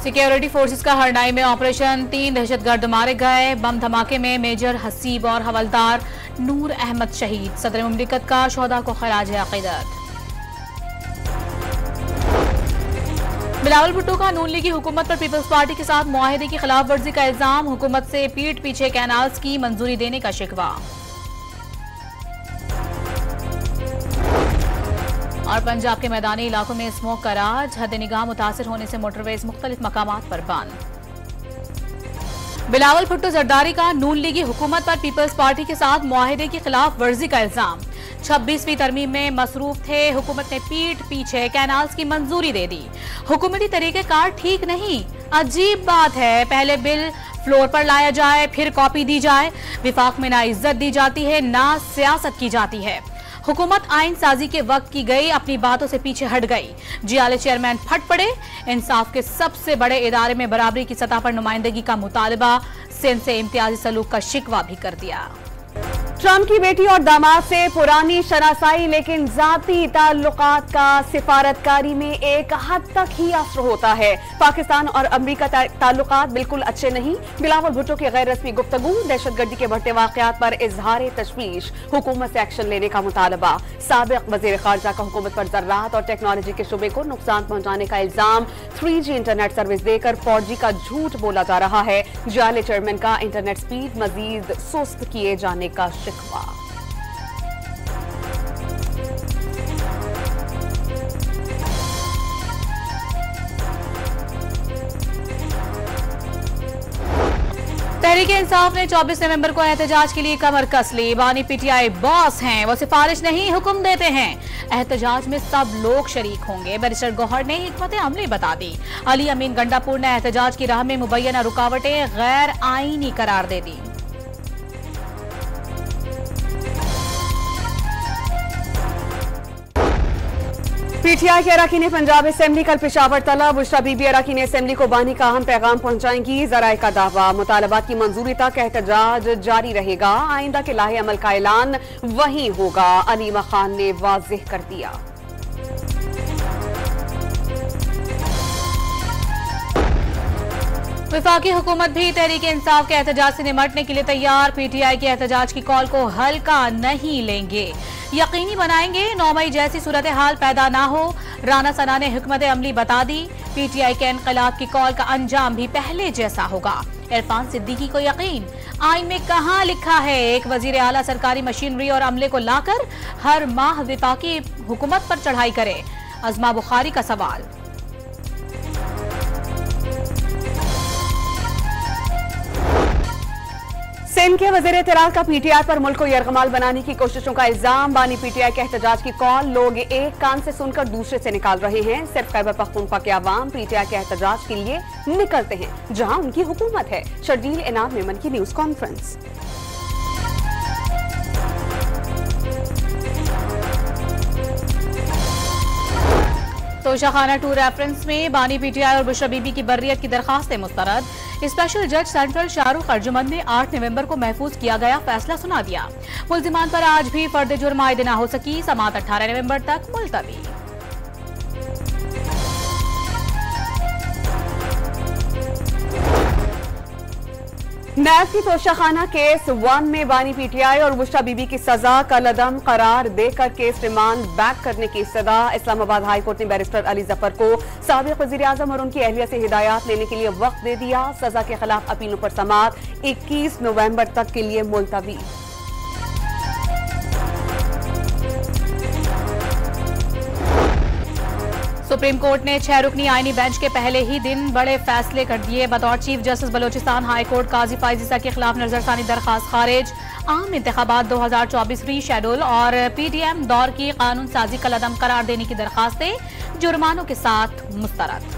Security forces का हरनाई में operation, 3 दहशतगर्द मारे गए। बम धमाके में मेजर हसीब और हवलदार नूर अहमद शहीद। सदर मुमलिकत का शोहदा को खराज अकीदत। बिलावल भुट्टो का नून लीगी हुकूमत पर पीपल्स पार्टी के साथ मुआहिदे की खिलाफ वर्जी का इल्जाम। हुकूमत से पीठ पीछे कैनाल्स की मंजूरी देने का शिकवा। और पंजाब के मैदानी इलाकों में स्मोक का राज। हद निगाह मुतासिर होने से मोटरवेज मुख्तलिफ मकामात पर बंद। बिलावल भुट्टो जरदारी का नून लीगी हुकूमत पर पीपल्स पार्टी के साथ मुआहिदे की खिलाफ वर्जी का इल्जाम। 26वीं तरमीम में मसरूफ थे। हुकूमत ने पीठ पीछे कैनाल्स की मंजूरी दे दी। हुकूमती तरीकेकार ठीक नहीं, अजीब बात है। पहले बिल फ्लोर पर लाया जाए, फिर कॉपी दी जाए। विफाक में ना इज्जत दी जाती है, ना सियासत की जाती है। हुकूमत आइन साजी के वक्त की गई, अपनी बातों से पीछे हट गई। जियाले चेयरमैन फट पड़े। इंसाफ के सबसे बड़े इदारे में बराबरी की सतह पर नुमाइंदगी का मुतालबा। सिंध से इम्तियाजी सलूक का शिकवा भी कर दिया। ट्रंप की बेटी और दामाद से पुरानी शनासाई, लेकिन जाती ताल्लुकात का सिफारतकारी में एक हद तक ही असर होता है। पाकिस्तान और अमरीका ताल्लुकात बिल्कुल अच्छे नहीं। बिलावल भुट्टो की गैर रस्मी गुफ्तगू। दहशतगर्दी के बढ़ते वाकयात पर इजहार तशवीश। हुकूमत से एक्शन लेने का मुतालबा। साबिक वजीर खारजा का हुकूमत पर ज़राअत और टेक्नोलॉजी के शुबे को नुकसान पहुंचाने का इल्जाम। 3G इंटरनेट सर्विस देकर 4G का झूठ बोला जा रहा है। जियाले चेयरमैन का इंटरनेट स्पीड मजीद सुस्त किए जाने का शिकवा। तहरीक इंसाफ ने 24 नवंबर को एहतजाज के लिए कमर कस ली। बानी पीटीआई बॉस हैं, वो सिफारिश नहीं हुक्म देते हैं। एहतजाज में सब लोग शरीक होंगे। बैरिस्टर गौहर ने हिकमत अमली बता दी। अली अमीन गंडापुर ने एहतजाज की राह में मुबैना रुकावटें गैर आईनी करार दे दी। पीटीआई के अरकान पंजाब असेंबली कल पेशावर तलब। बुशरा बीबी अरकान असेंबली को बानी का अहम पैगाम पहुंचाएंगी। जराए का दावा, मुतालबात की मंजूरी तक एहतजाज जारी रहेगा। आइंदा के लाहे अमल का ऐलान वहीं होगा, अलीमा खान ने वाज़ेह कर दिया। वफाकी हुकूमत भी तहरीक इंसाफ के एहतजाज से निमटने के लिए तैयार। पीटीआई के एहतजाज की कॉल को हल्का नहीं लेंगे, यकीनी बनाएंगे 9 मई जैसी सूरत हाल पैदा ना हो। राना सना ने हिकमत अमली बता दी। पीटीआई के इनकलाब की कॉल का अंजाम भी पहले जैसा होगा। इरफान सिद्दीकी को यकीन, आइन में कहां लिखा है एक वजीर आला सरकारी मशीनरी और अमले को लाकर हर माह वफाकी हुकूमत पर चढ़ाई करे। अजमा बुखारी का सवाल। सिंध के वजीर इत्तलात का पीटीआई पर मुल्क को यरगमाल बनाने की कोशिशों का इल्जाम। बानी पीटीआई के एहतजाज की कॉल लोग एक कान से सुनकर दूसरे से निकाल रहे हैं। सिर्फ खैबर पख्तूनख्वा के अवाम पीटीआई के एहतजाज के लिए निकलते हैं जहां उनकी हुकूमत है। शर्जील इनाम मेमन की न्यूज कॉन्फ्रेंस। तोशाखाना 2 रेफरेंस में बानी पीटीआई और बुशरा बीबी की बर्रियत की दरखास्तें मुस्तरद। स्पेशल जज सेंट्रल शाहरुख अर्जुमंद ने 8 नवंबर को महफूज किया गया फैसला सुना दिया। मुल्जिमान पर आज भी फर्द जुर्म आयद ना हो सकी। समाअत 18 नवंबर तक मुलतवी। नैब की तोशाखाना केस 1 में बानी पीटीआई और बुशरा बीबी की सजा कल अदम करार देकर केस रिमांड बैक करने की सदा। इस्लामाबाद हाई कोर्ट ने बैरिस्टर अली जफर को साबिक वजीर आजम और उनकी अहलिया से हिदायत लेने के लिए वक्त दे दिया। सजा के खिलाफ अपीलों पर समाअत 21 नवंबर तक के लिए मुलतवी। सुप्रीम कोर्ट ने 6 रुकनी आईनी बेंच के पहले ही दिन बड़े फैसले कर दिए। बतौर chief justice Balochistan high court Qazi Faez Isa के खिलाफ नजरसानी दरखास्त खारिज। आम इंतखाबात 2024 रीशेड्यूल और पीडीएम दौर की कानून साजी कल अदम करार देने की दरखास्तें जुर्मानों के साथ मुस्तरद।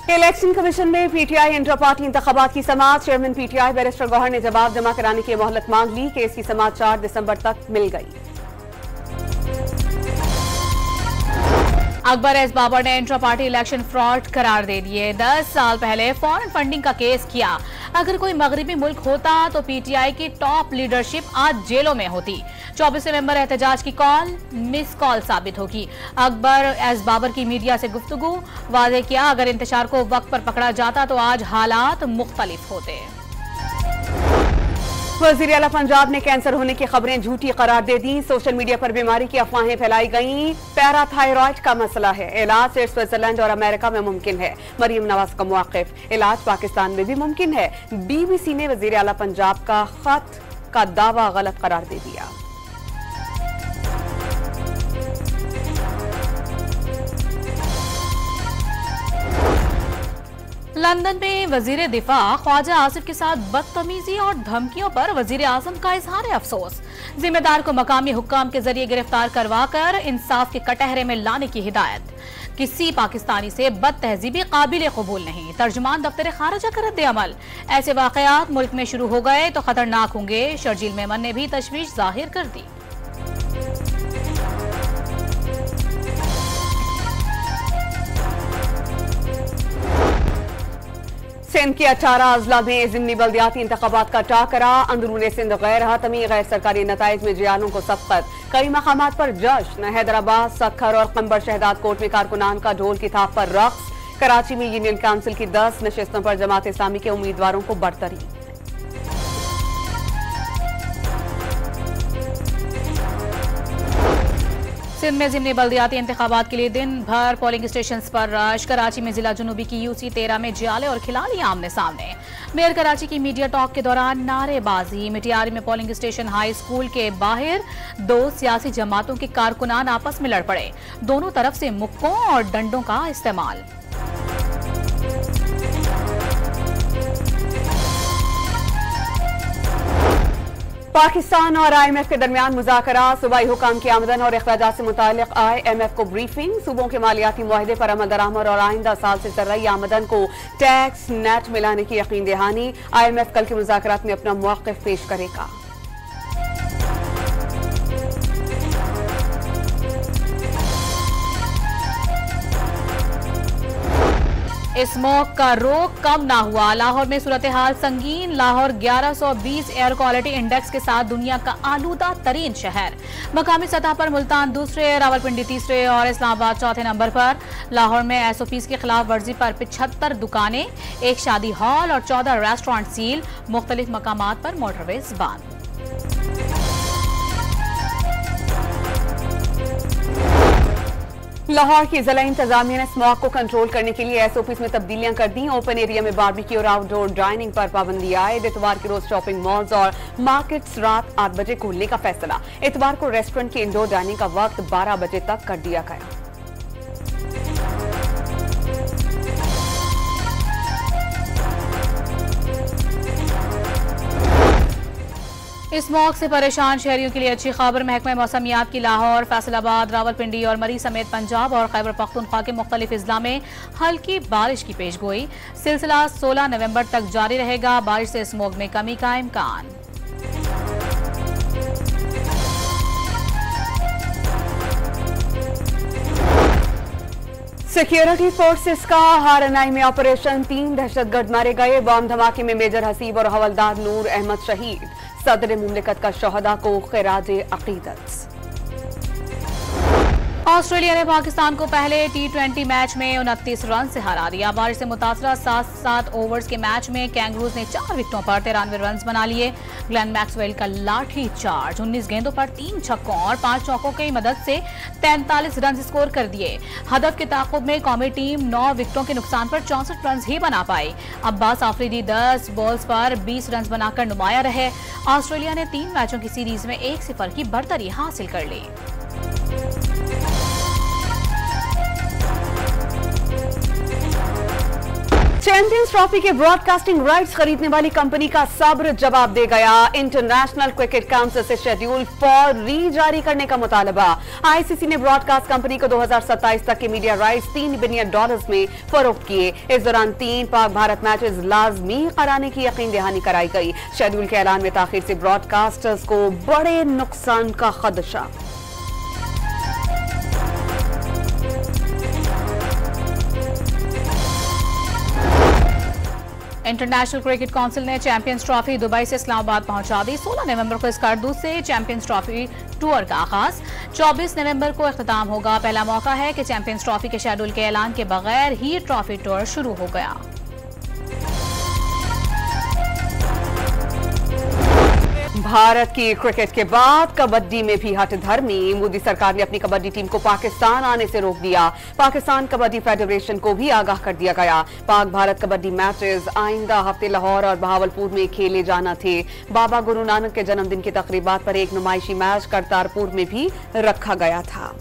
इलेक्शन कमीशन में पीटीआई इंट्रा पार्टी इंतखाबात की समाअत। चेयरमैन पीटीआई बैरिस्टर गौहर ने जवाब जमा कराने की मोहलत मांग ली। केस की समाअत 4 दिसंबर तक मिल गई। अकबर एस बाबर ने इंट्रा पार्टी इलेक्शन फ्रॉड करार दे दिए। 10 साल पहले फॉरेन फंडिंग का केस किया। अगर कोई मगरिबी मुल्क होता तो पीटीआई की टॉप लीडरशिप आज जेलों में होती। 24 नवंबर एहतजाज की कॉल मिस कॉल साबित होगी। अकबर एस बाबर की मीडिया से गुफ्तगू, वादे किया अगर इंतशार को वक्त पर पकड़ा जाता तो आज हालात मुख्तलिफ होते। वजीर आला पंजाब ने कैंसर होने की खबरें झूठी करार दे दी। सोशल मीडिया पर बीमारी की अफवाहें फैलाई गईं। पैराथायरॉइड का मसला है, इलाज सिर्फ स्विट्जरलैंड और अमेरिका में मुमकिन है। मरियम नवाज का मौक़िफ़, इलाज पाकिस्तान में भी मुमकिन है। बीबीसी ने वजीर आला पंजाब का खत का दावा गलत करार दे दिया। लंदन में वजीर दिफा ख्वाजा आसिफ के साथ बदतमीजी और धमकियों पर वजीर आजम का इजहार अफसोस। जिम्मेदार को मकामी हुक्काम के जरिए गिरफ्तार करवाकर इंसाफ के कटहरे में लाने की हिदायत। किसी पाकिस्तानी से बद तहजीबी काबिल कबूल नहीं। तर्जुमान दफ्तर खारजा का रद्द अमल। ऐसे वाकयात मुल्क में शुरू हो गए तो खतरनाक होंगे। शर्जील मेमन ने भी तशवीश जाहिर कर दी। सिंध के 18 अजला में ज़िमनी बल्दियाती इंतखाबात का टाकरा। अंदरूनी सिंध गैर हतमी गैर सरकारी नताइज में जियालों को सबकत। कई मकामात पर जश्न। हैदराबाद, सखर और खंबर शहदाद कोर्ट में कारकुनान का ढोल की थाप पर रक्स। कराची में यूनियन काउंसिल की 10 नशिस्तों पर जमात इस्लामी के उम्मीदवारों को बरतरी। सिंध में ज़िमनी बल्दियाती इंतखाबात के लिए दिन भर पोलिंग स्टेशन पर रश। कराची में जिला जुनूबी की यूसी 13 में जियाले और खिलाड़ी आमने सामने। मेयर कराची की मीडिया टॉक के दौरान नारेबाजी। मिटियारी में पोलिंग स्टेशन हाई स्कूल के बाहर 2 सियासी जमातों के कारकुनान आपस में लड़ पड़े। दोनों तरफ से मुक्कों और डंडों का इस्तेमाल। पाकिस्तान और IMF के दरमियान मुज़ाकरा। सूबाई हुकाम की आमदन और अखराजात से मुतालिक IMF को ब्रीफिंग। सूबों के मालियाती मुआहदे पर अमल दरामद और आइंदा साल से चल रही आमदन को टैक्स नेट मिलाने की यकीन दहानी। IMF कल के मुज़ाकरात में अपना मौक़िफ़ पेश करेगा। स्मॉग का रोक कम ना हुआ। लाहौर में सूरत हाल संगीन। लाहौर 1120 एयर क्वालिटी इंडेक्स के साथ दुनिया का आलूदा तरीन शहर। मकामी सतह पर मुल्तान दूसरे, रावलपिंडी तीसरे और इस्लामाबाद चौथे नंबर पर। लाहौर में SOPs की खिलाफ वर्जी पर 75 दुकानें, 1 शादी हॉल और 14 रेस्टोरेंट सील। मुख्तलिफ मकामात पर मोटरवेज बंद। लाहौर की जिला इंतजामिया ने स्मॉग को कंट्रोल करने के लिए SOPs में तब्दीलियां कर दी। ओपन एरिया में बारबेक्यू और आउटडोर डाइनिंग पर पाबंदी आयद। इतवार के रोज शॉपिंग मॉल्स और मार्केट्स रात 8 बजे खोलने का फैसला। इतवार को रेस्टोरेंट की इंडोर डाइनिंग का वक्त 12 बजे तक कर दिया गया। स्मॉग से परेशान शहरियों के लिए अच्छी खबर। महकमा मौसमियात की लाहौर, फैसलाबाद, रावलपिंडी और मरी समेत पंजाब और खैबर पख्तूनख्वा के मुख्तलिफ अजला में हल्की बारिश की पेशगोई। सिलसिला 16 नवंबर तक जारी रहेगा। बारिश से स्मॉग में कमी का इम्कान। सिक्योरिटी फोर्सेस का हारनाई में ऑपरेशन। 3 दहशतगर्द मारे गए। बम धमाके में मेजर हसीब और हवलदार नूर अहमद शहीद। सदर मुमलिकत का शहदा को खिराज अकीदत। ऑस्ट्रेलिया ने पाकिस्तान को पहले T20 मैच में 29 रन से हरा दिया। बारिश से मुतासरा 7 ओवर्स के मैच में कैंगरूज ने 4 विकेटों पर 93 रन बना लिए। ग्लेन मैक्सवेल का लाठी चार्ज 19 गेंदों पर 3 छक्कों और 5 चौकों की मदद से 43 रन स्कोर कर दिए। हदफ के ताक़ुब में कौमी टीम 9 विकेटों के नुकसान पर 64 रन ही बना पाई। अब्बास आफरीदी 10 बॉल्स पर 20 रन बनाकर नुमाया रहे। ऑस्ट्रेलिया ने 3 मैचों की सीरीज में 1-0 की बढ़तरी हासिल कर ली। चैंपियंस ट्रॉफी के ब्रॉडकास्टिंग राइट्स खरीदने वाली कंपनी का सब्र जवाब दे गया। इंटरनेशनल क्रिकेट काउंसिल से शेड्यूल फौरी जारी करने का मुतालबा। ICC ने ब्रॉडकास्ट कंपनी को 2027 तक के मीडिया राइट्स $3 बिलियन में फरोख्त किए। इस दौरान 3 पाक भारत मैचेस लाजमी कराने की यकीन दहानी कराई गई। शेड्यूल के ऐलान में ताखीर से ब्रॉडकास्टर्स को बड़े नुकसान का खदशा। इंटरनेशनल क्रिकेट काउंसिल ने चैंपियंस ट्रॉफी दुबई से इस्लामाबाद पहुंचा दी। 16 नवंबर को स्कार्डू से चैंपियंस ट्रॉफी टूर का आगाज। 24 नवंबर को इख्तिताम होगा। पहला मौका है कि चैंपियंस ट्रॉफी के शेड्यूल के ऐलान के बगैर ही ट्रॉफी टूर शुरू हो गया। भारत की क्रिकेट के बाद कबड्डी में भी हठधर्मी। मोदी सरकार ने अपनी कबड्डी टीम को पाकिस्तान आने से रोक दिया। पाकिस्तान कबड्डी फेडरेशन को भी आगाह कर दिया गया। पाक भारत कबड्डी मैचेस आइंदा हफ्ते लाहौर और बहावलपुर में खेले जाना थे। बाबा गुरु नानक के जन्मदिन की तकरीबात पर एक नुमाइशी मैच करतारपुर में भी रखा गया था।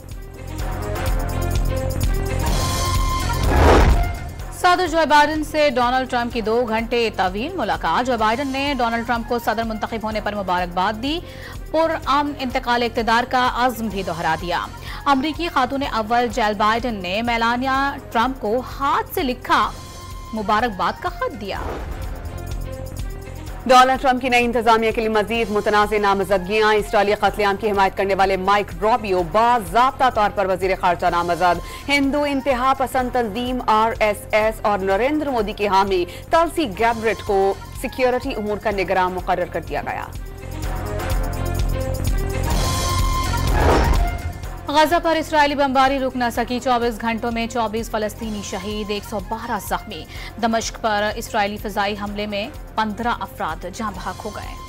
सदर जो बाइडन से डोनाल्ड ट्रंप की 2 घंटे तवील मुलाकात। जो बाइडन ने डोनाल्ड ट्रंप को सदर मुंतखब होने पर मुबारकबाद दी। पुरअमन इंतकाल इक़्तिदार का अज़्म भी दोहरा दिया। अमरीकी खातून अव्वल जिल बाइडन ने मेलानिया ट्रंप को हाथ से लिखा मुबारकबाद का खत दिया। डोनाल्ड ट्रंप की नई इंतजामिया के लिए मजीद मुतनाज़ नामजदगियां। इसराइली कत्लेआम की हिमायत करने वाले माइक रॉबियो बाज़ाब्ता तौर पर वज़ीर ख़ारजा नामजद। हिंदू इंतहा पसंद तंजीम RSS और नरेंद्र मोदी के हामी तलसी गैब्रेट को सिक्योरिटी उमूर का निगरान मुकर्रर कर दिया गया। गजा पर इस्राएली बमबारी रुक न सकी। 24 घंटों में 24 फलस्तीनी शहीद, 112 जख्मी। दमिश्क पर इस्राएली फ़िज़ाई हमले में 15 अफराद जाँ बहक हो गए।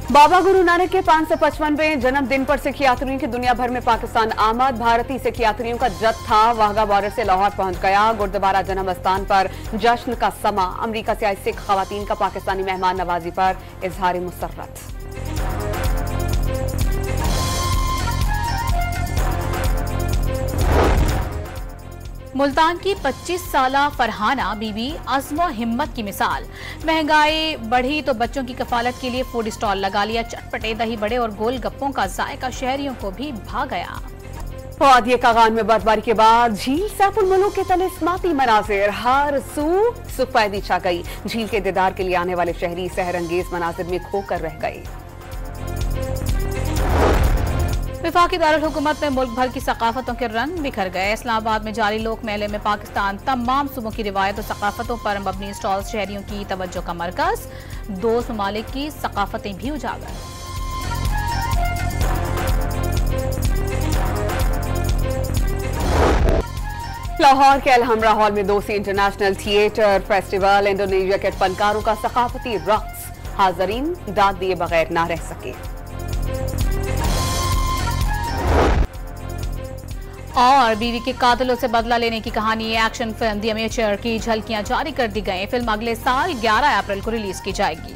बाबा गुरु नानक के 555वें जन्मदिन पर सिख यात्रियों की दुनिया भर में पाकिस्तान आमद। भारतीय सिख यात्रियों का जत्था वाघा बॉर्डर से लाहौर पहुंच गया। गुरुद्वारा जन्म स्थान पर जश्न का समा। अमरीका से आई सिख खवातीन का पाकिस्तानी मेहमान नवाजी पर इजहार मुसर्रत। मुल्तान की 25 साला फरहाना बीबी अज़्म हिम्मत की मिसाल। महंगाई बढ़ी तो बच्चों की कफालत के लिए फूड स्टॉल लगा लिया। चटपटे दही बड़े और गोलगप्पों का जायका शहरियों को भी भा गया। वादिया कागान में बर्फबारी के बाद झील सैफुल मुल्क के तलिस्माती मनाजिर। हर सू सुफैदी छा गई। झील के दीदार के लिए आने वाले शहरी सहरंगेज मनाजिर में खोकर रह गए। वफाकी दारुल हुकूमत में मुल्क भर की सकाफतों के रंग बिखर गए। इस्लामाबाद में जारी लोक मेले में पाकिस्तान तमाम सूबों की रिवायत और सकाफतों पर मबनी स्टॉल शहरियों की तवज्जो का मरकज। 2 ममालिक की सकाफतें भी उजागर। लाहौर के अलहमरा हॉल में 2 इंटरनेशनल थिएटर फेस्टिवल। इंडोनेशिया के फनकारों का सकाफती रक्स। हाजरीन दाद दिए बगैर ना रह सके। और बीवी के कातिलों से बदला लेने की कहानी। एक्शन फिल्म द अमेचर की झलकियां जारी कर दी गई। फिल्म अगले साल 11 अप्रैल को रिलीज की जाएगी।